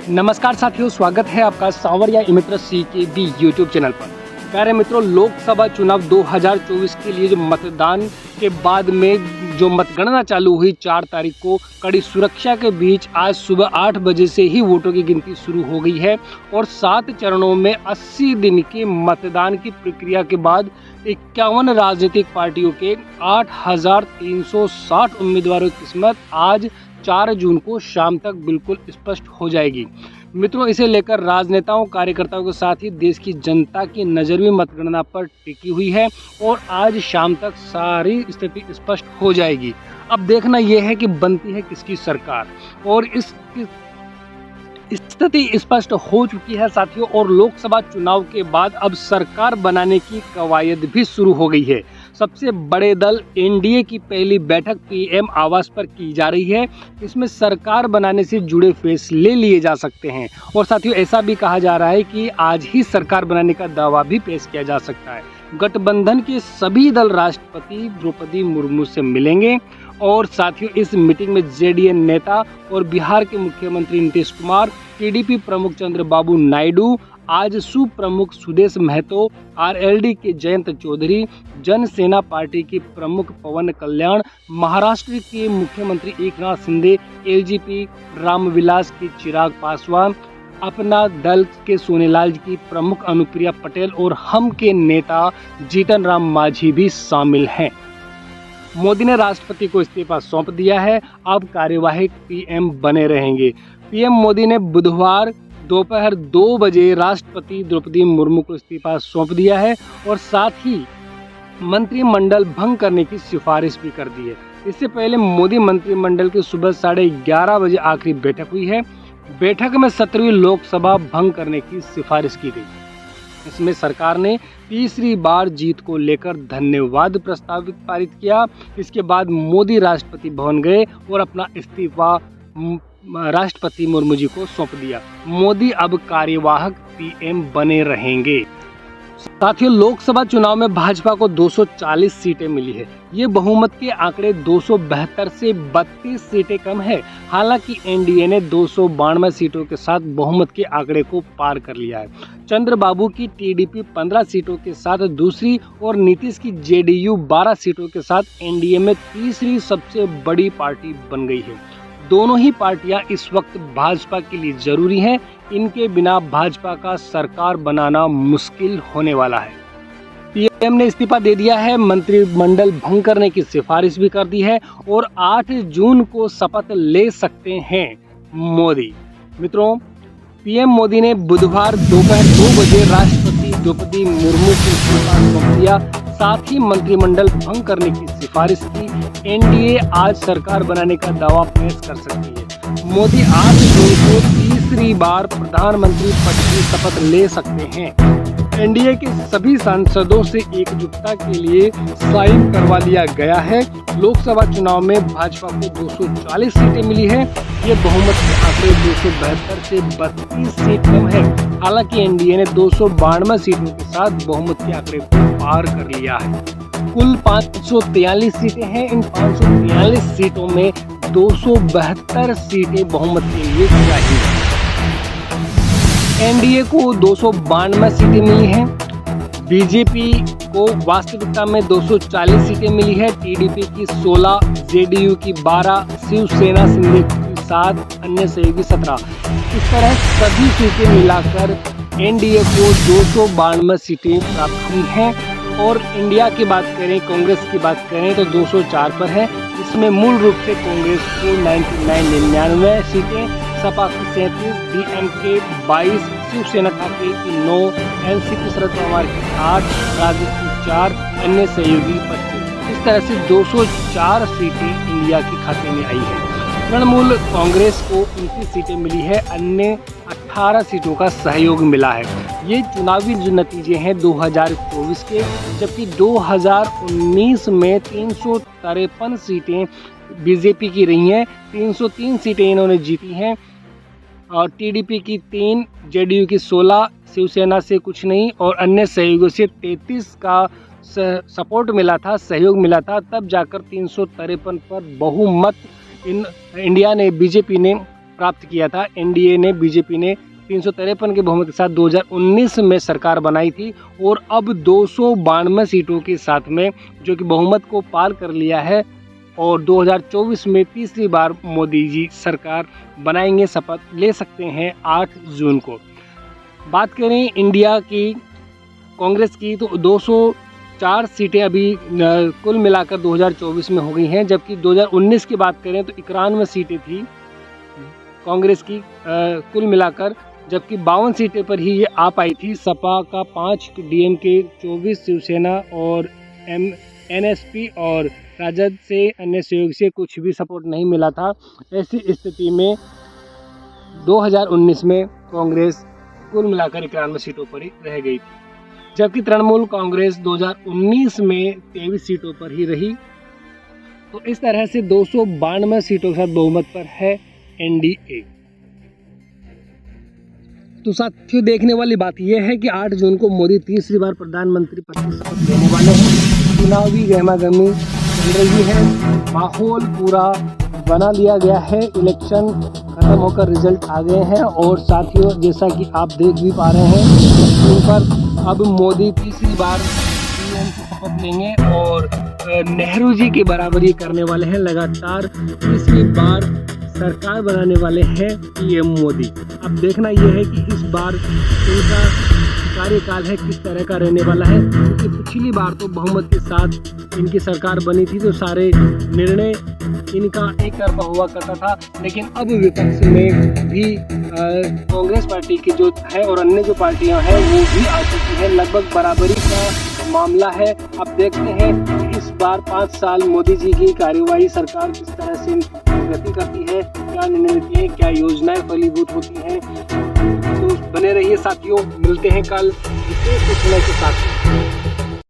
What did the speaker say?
नमस्कार साथियों, स्वागत है आपका सांवरिया मित्र CKB यूट्यूब चैनल पर। प्यारे मित्रों, लोकसभा चुनाव 2024 के लिए जो मतदान के बाद में जो मतगणना चालू हुई 4 तारीख को, कड़ी सुरक्षा के बीच आज सुबह 8 बजे से ही वोटों की गिनती शुरू हो गई है और 7 चरणों में 80 दिन के मतदान की प्रक्रिया के बाद 51 राजनीतिक पार्टियों के 8,360 उम्मीदवारों की किस्मत आज 4 जून को शाम तक बिल्कुल स्पष्ट हो जाएगी। मित्रों, इसे लेकर राजनेताओं, कार्यकर्ताओं के साथ ही देश की जनता की नज़र भी मतगणना पर टिकी हुई है और आज शाम तक सारी स्थिति स्पष्ट हो जाएगी। अब देखना यह है कि बनती है किसकी सरकार, और इस स्थिति स्पष्ट हो चुकी है साथियों। और लोकसभा चुनाव के बाद अब सरकार बनाने की कवायद भी शुरू हो गई है। सबसे बड़े दल एनडीए की पहली बैठक पीएम आवास पर की जा रही है। इसमें सरकार बनाने से जुड़े फैसले लिए जा सकते हैं और साथियों ऐसा भी कहा जा रहा है कि आज ही सरकार बनाने का दावा भी पेश किया जा सकता है। गठबंधन के सभी दल राष्ट्रपति द्रौपदी मुर्मू से मिलेंगे और साथियों इस मीटिंग में जेडीएस नेता और बिहार के मुख्यमंत्री नीतीश कुमार, टीडीपी प्रमुख चंद्रबाबू नायडू, आजसू प्रमुख सुदेश महतो, आरएलडी के जयंत चौधरी, जनसेना पार्टी के प्रमुख पवन कल्याण, महाराष्ट्र के मुख्यमंत्री एकनाथ शिंदे, एलजेपी रामविलास के चिराग पासवान, अपना दल के सोनेलाल की प्रमुख अनुप्रिया पटेल और हम के नेता जीतन राम मांझी भी शामिल हैं। मोदी ने राष्ट्रपति को इस्तीफा सौंप दिया है, अब कार्यवाहक पीएम बने रहेंगे। पीएम मोदी ने बुधवार दोपहर 2 बजे राष्ट्रपति द्रौपदी मुर्मू को इस्तीफा सौंप दिया है और साथ ही मंत्रिमंडल भंग करने की सिफारिश भी कर दी है। इससे पहले मोदी मंत्रिमंडल की सुबह 11:30 बजे आखिरी बैठक हुई है। बैठक में 17वीं लोकसभा भंग करने की सिफारिश की गई। इसमें सरकार ने तीसरी बार जीत को लेकर धन्यवाद प्रस्ताव पारित किया। इसके बाद मोदी राष्ट्रपति भवन गए और अपना इस्तीफा राष्ट्रपति मुर्मू जी को सौंप दिया। मोदी अब कार्यवाहक पीएम बने रहेंगे। साथियों, लोकसभा चुनाव में भाजपा को 240 सीटें मिली है। ये बहुमत के आंकड़े 272 से 32 सीटें कम है। हालांकि एनडीए ने 292 सीटों के साथ बहुमत के आंकड़े को पार कर लिया है। चंद्रबाबू की टीडीपी 15 सीटों के साथ दूसरी और नीतीश की जेडीयू 12 सीटों के साथ एनडीए में तीसरी सबसे बड़ी पार्टी बन गई है। दोनों ही पार्टियां इस वक्त भाजपा के लिए जरूरी हैं। इनके बिना भाजपा का सरकार बनाना मुश्किल होने वाला है। पीएम ने इस्तीफा दे दिया है, मंत्रिमंडल भंग करने की सिफारिश भी कर दी है और 8 जून को शपथ ले सकते हैं मोदी। मित्रों, पीएम मोदी ने बुधवार दोपहर 2 बजे राष्ट्रपति द्रौपदी मुर्मू को इस्तीफा सौंप दिया, साथ ही मंत्रिमंडल भंग करने की सिफारिश की। एनडीए आज सरकार बनाने का दावा पेश कर सकती है। मोदी 8 जून को तीसरी बार प्रधानमंत्री पद की शपथ ले सकते हैं। एनडीए के सभी सांसदों से एकजुटता के लिए साइन करवा लिया गया है। लोकसभा चुनाव में भाजपा को 240 सीटें मिली है। ये बहुमत के आंकड़े 272 से 32 सीट कम है। हालांकि एनडीए ने 292 सीटों के साथ बहुमत के आंकड़े को पार कर लिया है। कुल 543 सीटें हैं। इन 543 सीटों में 272 सीटें बहुमत के लिए चाहिए। एनडीए को 292 सीटें मिली हैं। बीजेपी को वास्तविकता में 240 सीटें मिली है। टीडीपी की 16, जेडीयू की 12, शिवसेना शिंदे की 7, अन्य सहयोगी 17। इस तरह सभी सीटें मिलाकर एनडीए को 292 सीटें प्राप्त हुई हैं। और इंडिया की बात करें, कांग्रेस की बात करें तो 204 पर है। इसमें मूल रूप से कांग्रेस को 99 सीटें, सपा की 37, डीएमके 22, शिवसेना की 9, एनसीपी शरद पवार की 8, राजद की 4, अन्य सहयोगी 25। इस तरह से 204 सीटें इंडिया के खाते में आई है। तृणमूल कांग्रेस को 29 सीटें मिली है, अन्य 18 सीटों का सहयोग मिला है। ये चुनावी जो नतीजे हैं 2024 के, जबकि 2019 में 353 सीटें बीजेपी की रही हैं, 303 सीटें इन्होंने जीती हैं और टीडीपी की 3, जेडीयू की 16, शिवसेना से कुछ नहीं और अन्य सहयोगों से 33 का सपोर्ट मिला था, सहयोग मिला था। तब जाकर 353 पर बहुमत इंडिया ने, बीजेपी ने प्राप्त किया था। एनडीए ने, बीजेपी ने 353 के बहुमत के साथ 2019 में सरकार बनाई थी और अब 292 सीटों के साथ में जो कि बहुमत को पार कर लिया है और 2024 में तीसरी बार मोदी जी सरकार बनाएंगे, शपथ ले सकते हैं 8 जून को। बात करें इंडिया की कांग्रेस की तो 204 सीटें अभी कुल मिलाकर 2024 में हो गई हैं, जबकि 2019 की बात करें तो 91 सीटें थी कांग्रेस की कुल मिलाकर, जबकि 52 सीटें पर ही ये आ पाई थी। सपा का 5, डीएमके 24, शिवसेना और एनएसपी और राजद से अन्य सहयोग से कुछ भी सपोर्ट नहीं मिला था। ऐसी स्थिति में 2019 में कांग्रेस कुल मिलाकर 91 सीटों पर ही रह गई थी, जबकि तृणमूल कांग्रेस 2019 में 23 सीटों पर ही रही। तो इस तरह से 292 सीटों के साथ बहुमत पर है एनडीए। तो साथियों, देखने वाली बात यह है कि 8 जून को मोदी तीसरी बार प्रधानमंत्री पद की शपथ लेने वाले हैं। चुनावी गहमागहमी चल रही है, माहौल पूरा बना लिया गया है, इलेक्शन खत्म होकर रिजल्ट आ गए हैं और साथियों जैसा कि आप देख भी पा रहे हैं इन पर अब मोदी तीसरी बार पीएम की शपथ लेंगे और नेहरू जी की बराबरी करने वाले हैं। लगातार तीसरी बार सरकार बनाने वाले हैं पीएम मोदी। अब देखना यह है कि इस बार इनका कार्यकाल है किस तरह का रहने वाला है, क्योंकि पिछली बार तो बहुमत के साथ इनकी सरकार बनी थी तो सारे निर्णय इनका एक तरफा हुआ करता था। लेकिन अब विपक्ष में भी कांग्रेस पार्टी की जो है और अन्य जो पार्टियां हैं वो भी आ चुकी है, लगभग बराबरी का मामला है। अब देखते हैं कि इस बार 5 साल मोदी जी की कार्यवाही सरकार किस तरह से गति करती है, क्या निर्णय लेती है, क्या योजनाएं फलीभूत होती हैं। तो बने रहिए साथियों, मिलते हैं कल विशेष सूचना के साथ।